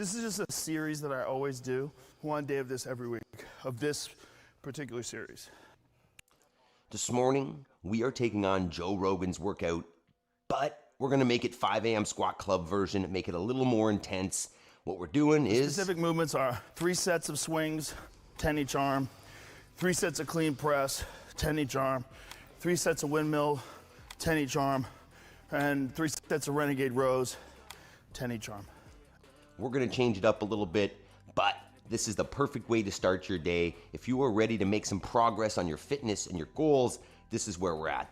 This is just a series that I always do, one day of this every week, of this particular series. This morning, we are taking on Joe Rogan's workout, but we're gonna make it 5 a.m. squat club version, make it a little more intense. What we're doing is... Specific movements are 3 sets of swings, 10 each arm, 3 sets of clean press, 10 each arm, 3 sets of windmill, 10 each arm, and 3 sets of renegade rows, 10 each arm. We're gonna change it up a little bit, but this is the perfect way to start your day. If you are ready to make some progress on your fitness and your goals, this is where we're at.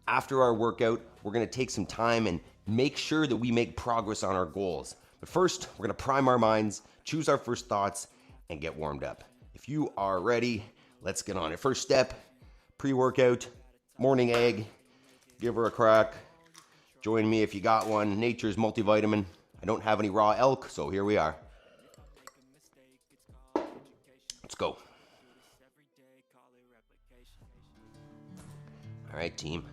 After our workout, we're gonna take some time and make sure that we make progress on our goals. But first, we're gonna prime our minds, choose our first thoughts, and get warmed up. If you are ready, let's get on it. First step, pre-workout, morning egg, give her a crack. Join me if you got one, nature's multivitamin. I don't have any raw elk, so here we are. Let's go. All right, team.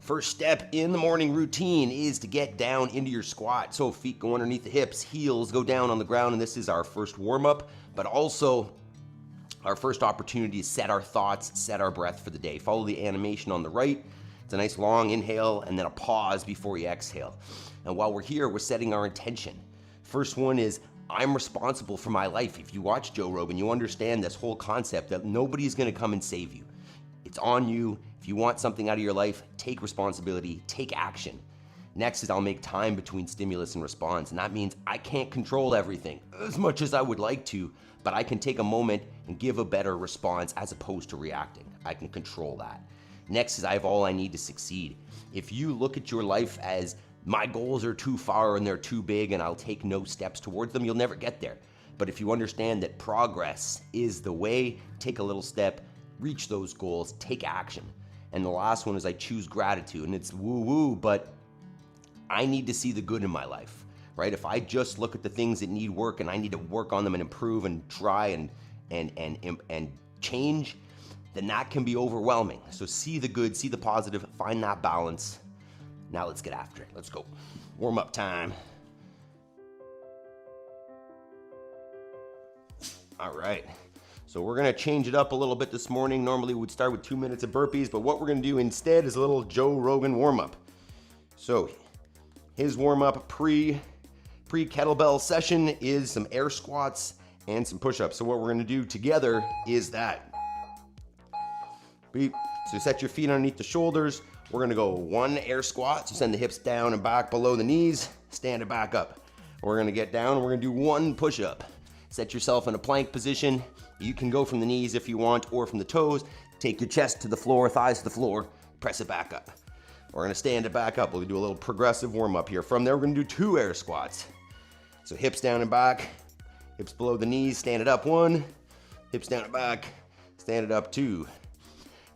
First step in the morning routine is to get down into your squat. So feet go underneath the hips, heels go down on the ground, and this is our first warm-up, but also our first opportunity to set our thoughts, set our breath for the day. Follow the animation on the right. It's a nice long inhale and then a pause before you exhale. And while we're here, we're setting our intention. First one is, I'm responsible for my life. If you watch Joe Rogan, you understand this whole concept that nobody's gonna come and save you. It's on you. If you want something out of your life, take responsibility, take action. Next is I'll make time between stimulus and response. And that means I can't control everything as much as I would like to, but I can take a moment and give a better response as opposed to reacting. I can control that. Next is I have all I need to succeed. If you look at your life as my goals are too far and they're too big and I'll take no steps towards them, you'll never get there. But if you understand that progress is the way, take a little step, reach those goals, take action. And the last one is I choose gratitude. And it's woo-woo, but I need to see the good in my life, right? If I just look at the things that need work and I need to work on them and improve and try and change, then that can be overwhelming. So see the good, see the positive, find that balance. Now let's get after it. Let's go. Warm up time. All right. So we're gonna change it up a little bit this morning. Normally we'd start with 2 minutes of burpees, but what we're gonna do instead is a little Joe Rogan warm up. So his warm up pre-kettlebell session is some air squats and some push-ups. So what we're gonna do together is that. So set your feet underneath the shoulders. We're gonna go 1 air squat. So send the hips down and back below the knees. Stand it back up. We're gonna get down and we're gonna do 1 push-up. Set yourself in a plank position. You can go from the knees if you want or from the toes. Take your chest to the floor, thighs to the floor, press it back up. We're gonna stand it back up. We'll do a little progressive warm up here. From there, we're gonna do 2 air squats. So hips down and back, hips below the knees, stand it up 1, hips down and back, stand it up 2.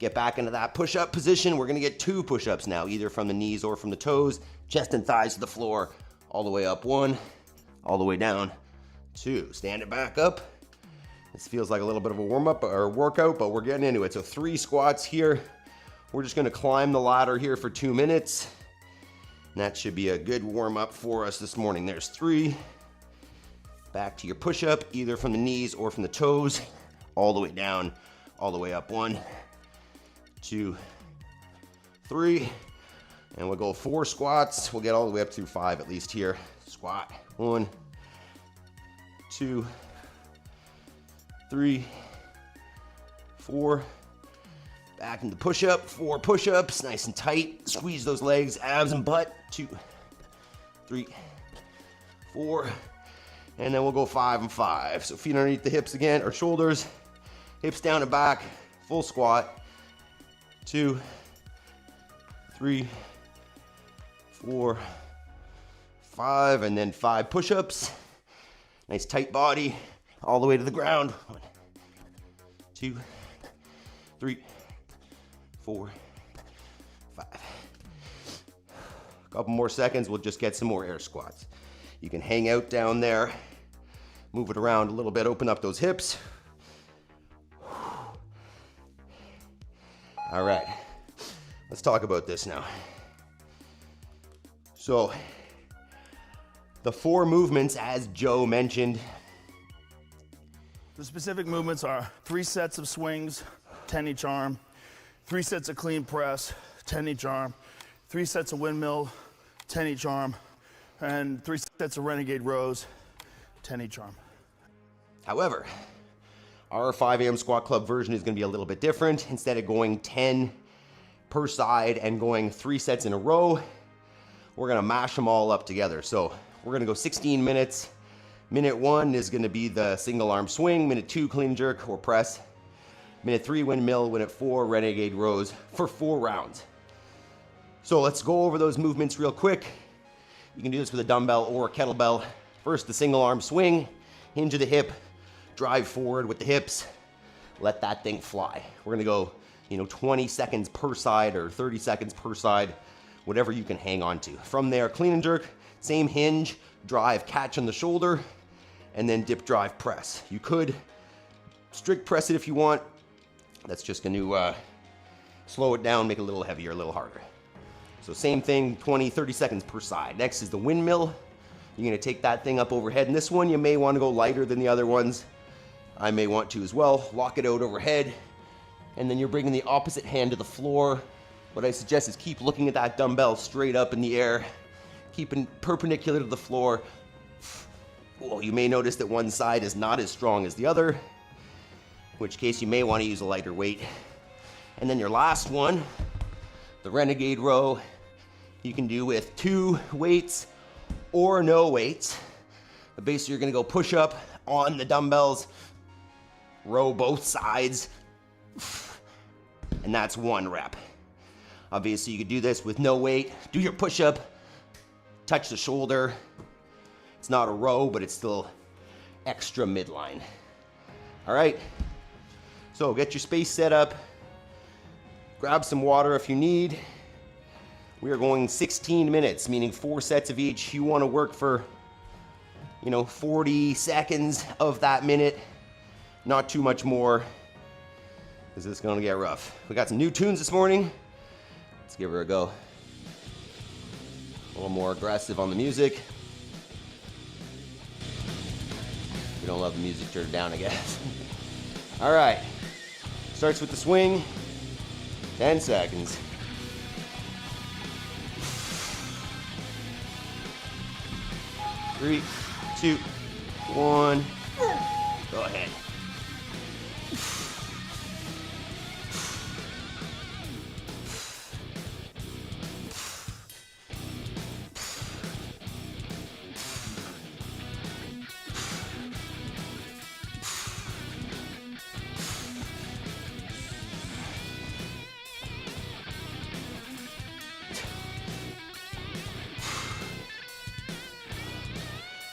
Get back into that push-up position. We're gonna get 2 push-ups now, either from the knees or from the toes. Chest and thighs to the floor, all the way up 1, all the way down 2. Stand it back up. This feels like a little bit of a warm-up or workout, but we're getting into it. So 3 squats here. We're just gonna climb the ladder here for 2 minutes. And that should be a good warm-up for us this morning. There's 3. Back to your push-up, either from the knees or from the toes, all the way down, all the way up 1, 2, 3, and we'll go 4 squats. We'll get all the way up to 5 at least here. Squat, 1, 2, 3, 4. Back into push-up, 4 push-ups, nice and tight. Squeeze those legs, abs and butt. 2, 3, 4, and then we'll go 5 and 5. So feet underneath the hips again, or shoulders, hips down and back, full squat. 2, 3, 4, 5, and then 5 push-ups. Nice tight body, all the way to the ground. 1, 2, 3, 4, 5. A couple more seconds, we'll just get some more air squats. You can hang out down there, move it around a little bit, open up those hips. All right, let's talk about this now. So The 4 movements, as Joe mentioned. The specific movements are 3 sets of swings, 10 each arm, 3 sets of clean press, 10 each arm, 3 sets of windmill, 10 each arm, and 3 sets of renegade rows, 10 each arm. However, our 5 a.m. squat club version is going to be a little bit different. Instead of going 10 per side and going 3 sets in a row, we're going to mash them all up together. So we're going to go 16 minutes. Minute 1 is going to be the single arm swing. Minute 2, clean jerk or press. Minute 3, windmill. Minute 4, renegade rows for 4 rounds. So let's go over those movements real quick. You can do this with a dumbbell or a kettlebell. First, the single arm swing, hinge of the hip, drive forward with the hips, let that thing fly. We're gonna go, 20 seconds per side or 30 seconds per side, whatever you can hang on to. From there, clean and jerk, same hinge, drive, catch on the shoulder, and then dip, drive, press. You could strict press it if you want. That's just gonna slow it down, make it a little heavier, a little harder. So same thing, 20, 30 seconds per side. Next is the windmill. You're gonna take that thing up overhead. And this one, you may wanna go lighter than the other ones. I may want to as well. Lock it out overhead. And then you're bringing the opposite hand to the floor. What I suggest is keep looking at that dumbbell straight up in the air, keeping perpendicular to the floor. Well, you may notice that one side is not as strong as the other, in which case you may wanna use a lighter weight. And then your last one, the renegade row, you can do with 2 weights or no weights. But basically you're gonna go push up on the dumbbells, row both sides, and that's 1 rep. Obviously you could do this with no weight. Do your push up, touch the shoulder. It's not a row, but it's still extra midline. All right, so get your space set up. Grab some water if you need. We are going 16 minutes, meaning 4 sets of each. You want to work for, 40 seconds of that minute, not too much more, because it's going to get rough. We got some new tunes this morning. Let's give her a go. A little more aggressive on the music. If you don't love the music, turn it down, I guess. All right, starts with the swing. 10 seconds. Three, 2, 1. Go ahead.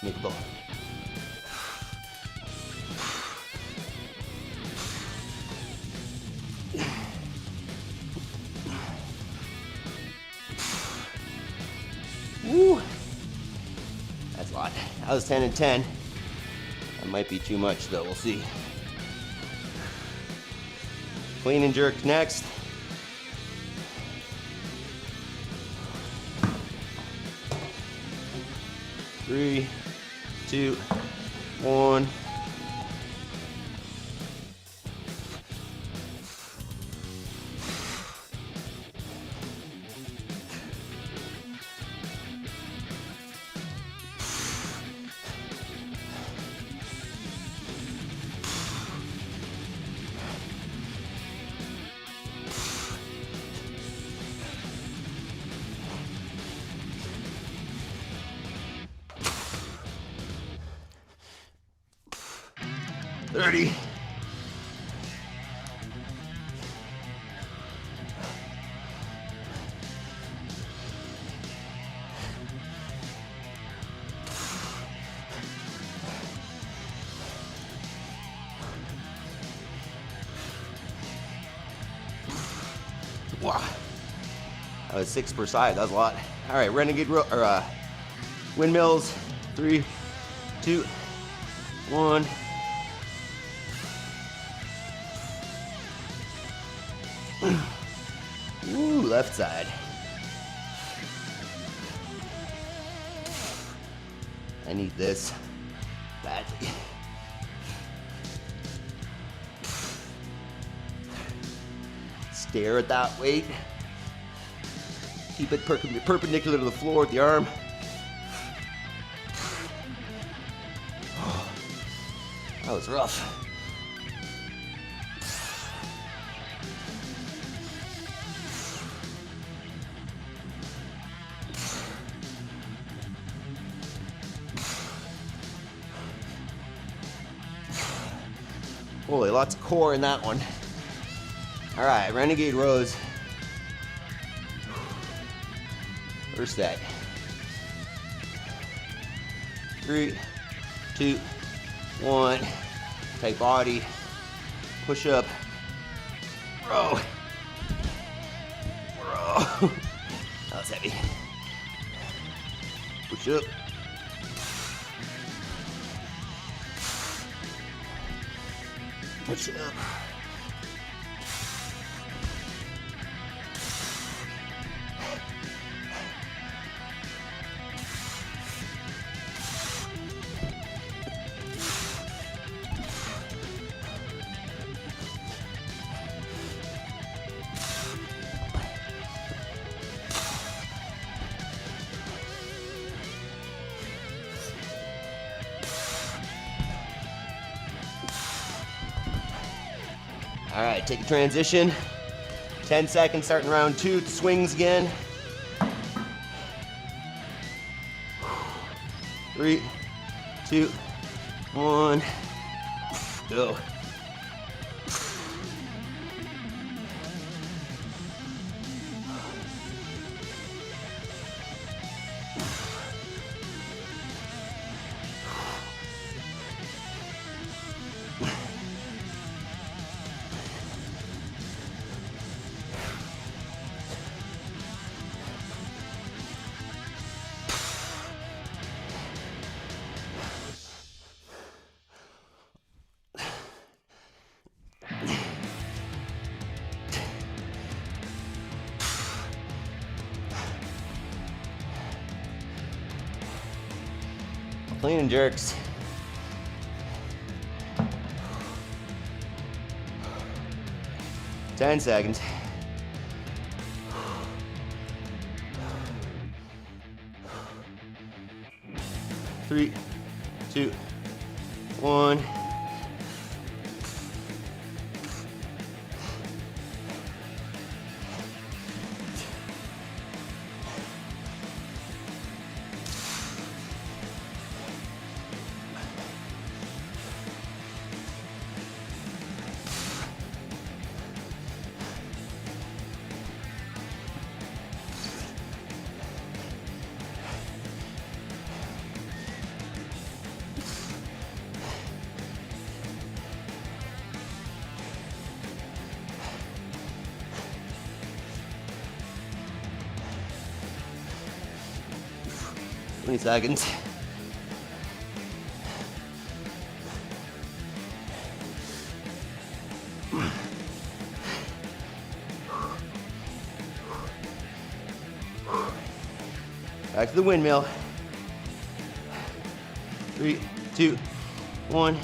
Make a ball. Woo! That's a lot. That was 10 and 10. That might be too much though, we'll see. Clean and jerk next. Three, 2, 1. Thirty. Wow. That was 6 per side. That was a lot. All right, renegade windmills. 3, 2, 1. Ooh, left side. I need this badly. Stare at that weight. Keep it perpendicular to the floor with the arm. That was rough. Holy, lots of core in that one. All right, Renegade rows. First set. 3, 2, 1. Tight body. Push up. Row. Row. That was heavy. Push up. Push up. All right, take a transition. 10 seconds, starting round 2. Swings again. 3, 2, 1. Go. Clean and jerks. Ten seconds. 3, 2, 1. Seconds. Back to the windmill. 3, 2, 1.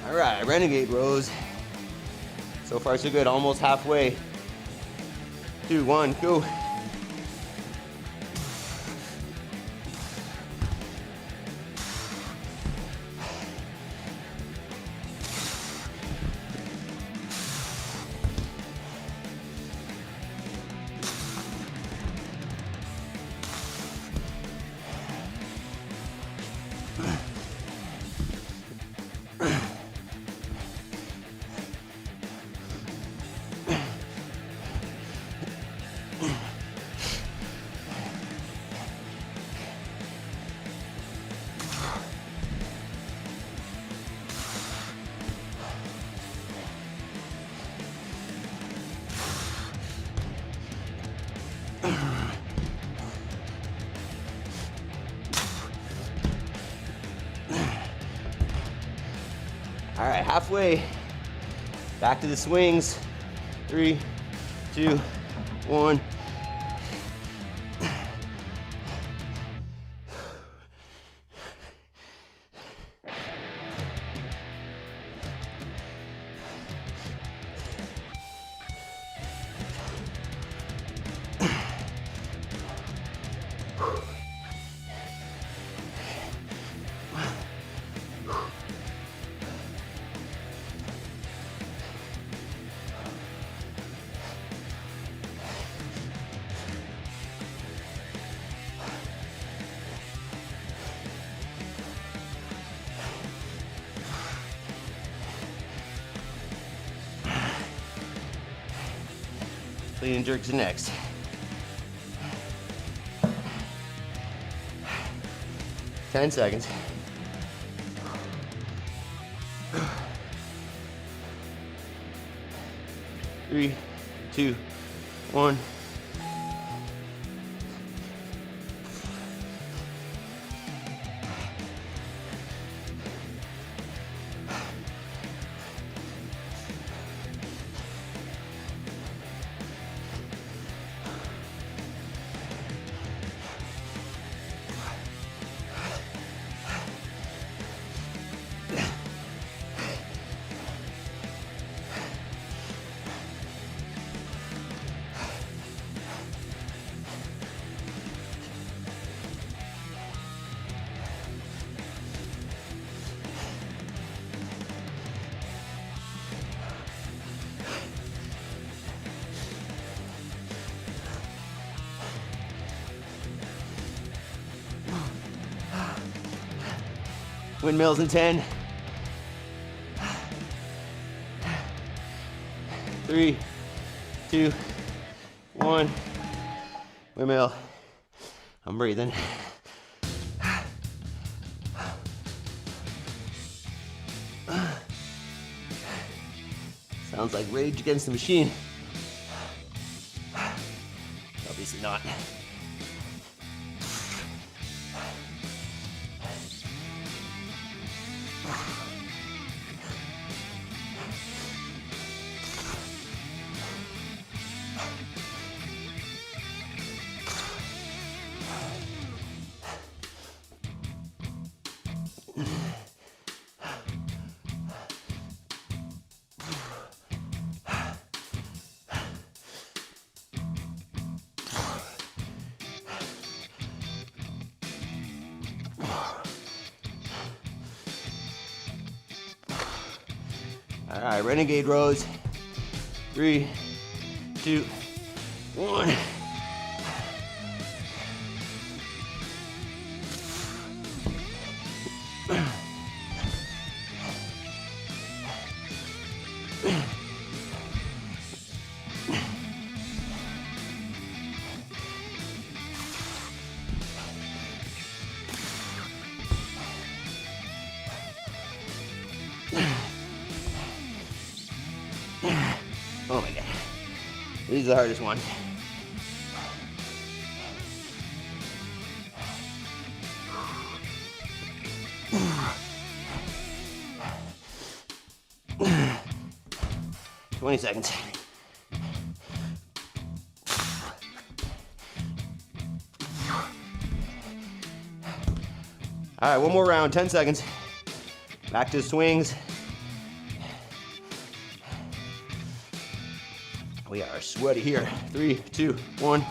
All right, Renegade rows. So far so good, almost halfway. 2, 1, go. All right, halfway. Back to the swings. 3, 2, 1. Clean and jerks are next. Ten seconds. Three, 2, 1. Windmills in 10. 3, 2, 1. Windmill. I'm breathing. Sounds like Rage Against the Machine. Obviously not. All right, Renegade rows. 3, 2, 1. Oh my God. This is the hardest one. Twenty seconds. All right, one more round, 10 seconds. Back to the swings. We are sweaty here. 3, 2, 1.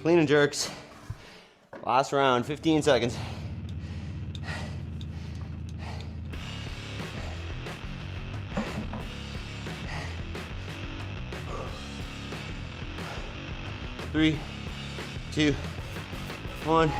Clean and jerks. Last round, 15 seconds. Three, two, one.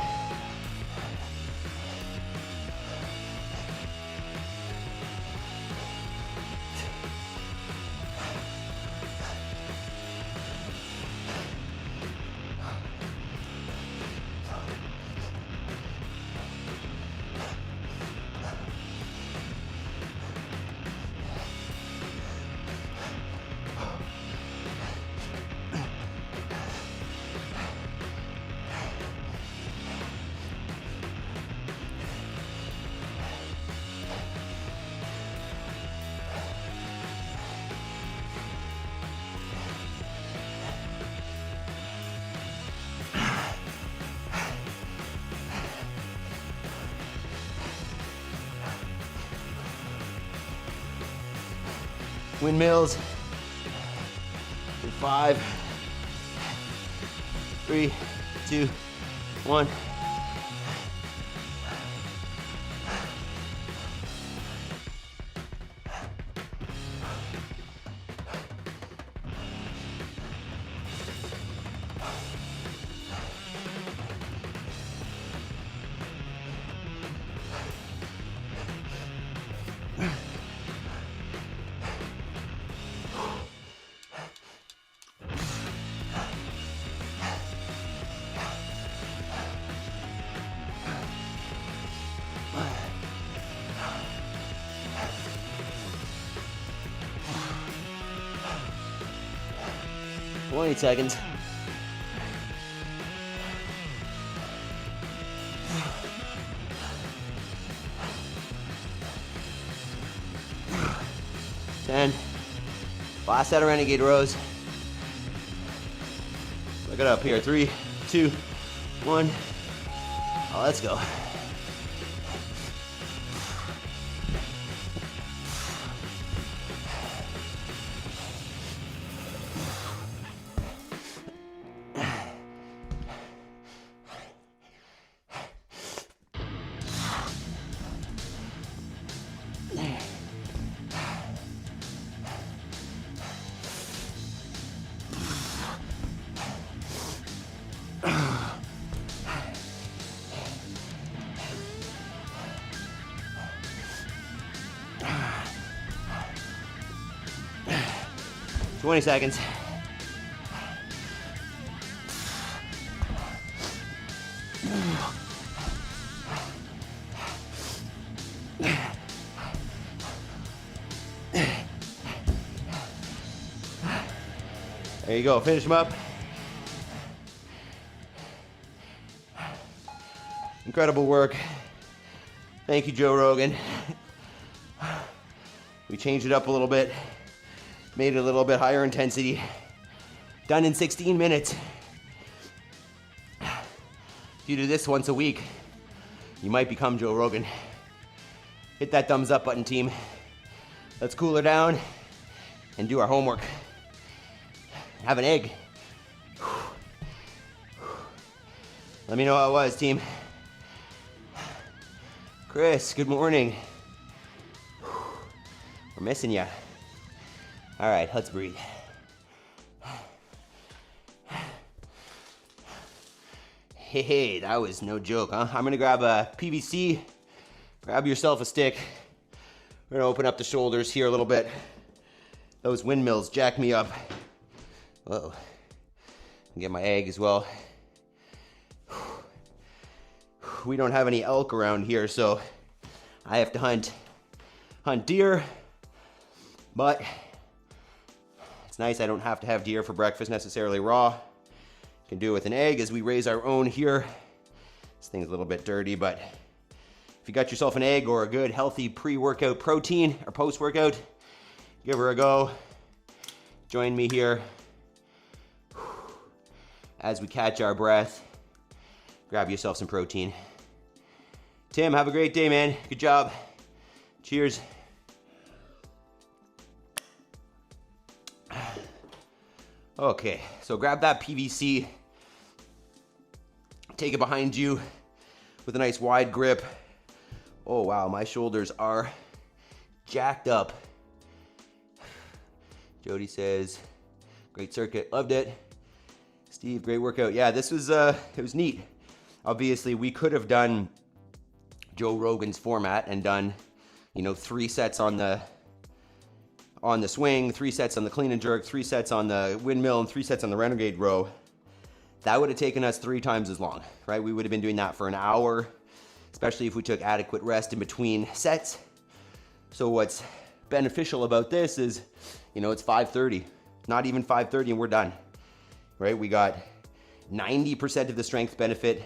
Windmills in 5, 3, 2, 1. Twenty seconds. Ten. Last set of Renegade rows. Look it up here. 3, 2, 1. Oh, let's go. Twenty seconds. There you go, finish them up. Incredible work. Thank you, Joe Rogan. We changed it up a little bit, made it a little bit higher intensity. Done in 16 minutes. If you do this once a week, you might become Joe Rogan. Hit that thumbs up button, team. Let's cool her down and do our homework. Have an egg. Let me know how it was, team. Chris, good morning. We're missing you. All right, let's breathe. Hey, that was no joke, huh? I'm gonna grab a PVC. Grab yourself a stick. We're gonna open up the shoulders here a little bit. Those windmills jack me up. Uh-oh. Get my egg as well. We don't have any elk around here, so I have to hunt deer. But it's nice I don't have to have deer for breakfast necessarily raw. Can do it with an egg as we raise our own here. This thing's a little bit dirty, but if you got yourself an egg or a good healthy pre-workout protein or post-workout, give her a go. Join me here as we catch our breath. Grab yourself some protein. Tim, have a great day, man. Good job. Cheers. Okay, so grab that PVC Take it behind you with a nice wide grip. Oh wow, my shoulders are jacked up. Jody says, great circuit, loved it. Steve, great workout. Yeah, this was, it was neat. Obviously, we could have done Joe Rogan's format and done, 3 sets on the swing, 3 sets on the clean and jerk, 3 sets on the windmill, and 3 sets on the Renegade row. That would have taken us 3 times as long, right? We would have been doing that for an hour, especially if we took adequate rest in between sets. So what's beneficial about this is, it's 5:30, not even 5:30 and we're done, right? We got 90% of the strength benefit,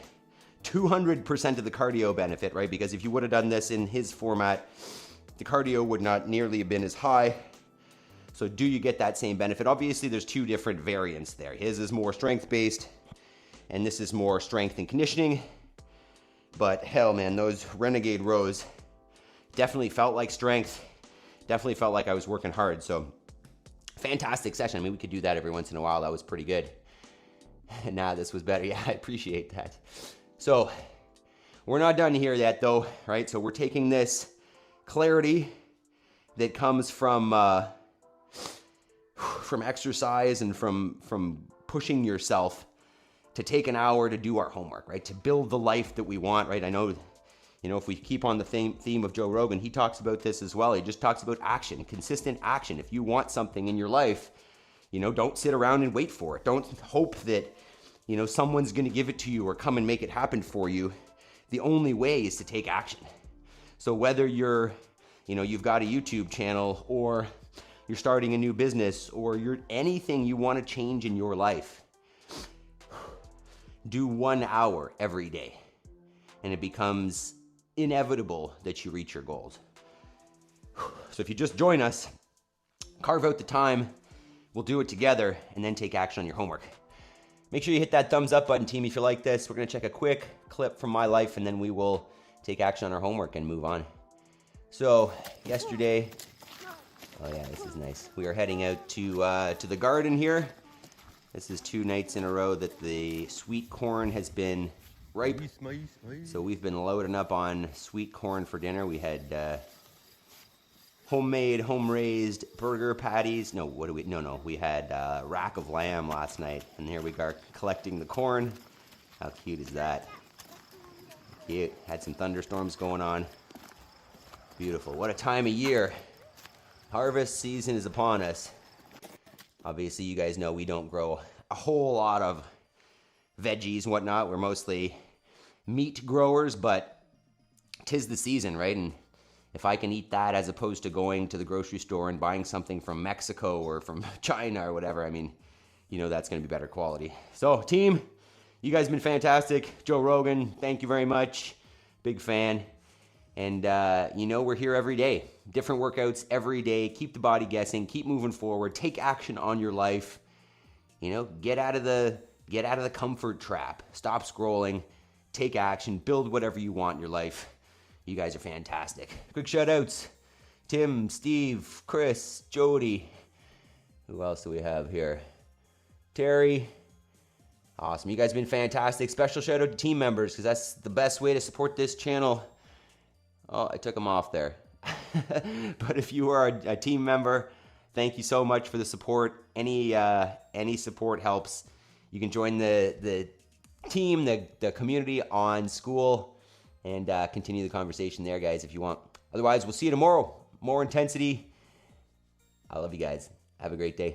200% of the cardio benefit, right? Because if you would have done this in his format, the cardio would not nearly have been as high. So do you get that same benefit? Obviously, there's 2 different variants there. His is more strength-based, and this is more strength and conditioning. But hell, man, those Renegade rows definitely felt like strength. Definitely felt like I was working hard. So fantastic session. I mean, we could do that every once in a while. That was pretty good. Nah, this was better. Yeah, I appreciate that. So we're not done here yet though, right? So we're taking this clarity that comes from exercise and from pushing yourself to take an hour to do our homework, right? To build the life that we want, right? I know, if we keep on the theme of Joe Rogan, he talks about this as well. He just talks about action, consistent action. If you want something in your life, don't sit around and wait for it. Don't hope that, someone's going to give it to you or come and make it happen for you. The only way is to take action. So whether you're, you've got a YouTube channel or you're starting a new business or you're anything you want to change in your life, do 1 hour every day and it becomes inevitable that you reach your goals. So if you just join us, carve out the time, we'll do it together and then take action on your homework. Make sure you hit that thumbs up button, team, if you like this. We're going to check a quick clip from my life and then we will take action on our homework and move on. So yesterday, oh yeah, this is nice. We are heading out to the garden here. This is 2 nights in a row that the sweet corn has been ripe. So we've been loading up on sweet corn for dinner. We had homemade, home-raised burger patties. No, we had rack of lamb last night. And here we are collecting the corn. How cute is that? Cute. Had some thunderstorms going on. Beautiful. What a time of year. Harvest season is upon us. Obviously, you guys know we don't grow a whole lot of veggies and whatnot. We're mostly meat growers, but 'tis the season, right? And if I can eat that as opposed to going to the grocery store and buying something from Mexico or from China or whatever, I mean, that's going to be better quality. So, team, you guys have been fantastic. Joe Rogan, thank you very much. Big fan. And, we're here every day. Different workouts every day. Keep the body guessing. Keep moving forward. Take action on your life. Get out of the comfort trap. Stop scrolling. Take action. Build whatever you want in your life. You guys are fantastic. Quick shout outs. Tim, Steve, Chris, Jody. Who else do we have here? Terry. Awesome. You guys have been fantastic. Special shout out to team members because that's the best way to support this channel. Oh, I took them off there. But if you are a team member, thank you so much for the support. Any support helps. You can join the team, the community on School, and continue the conversation there, guys, if you want. Otherwise, we'll see you tomorrow. More intensity. I love you guys. Have a great day.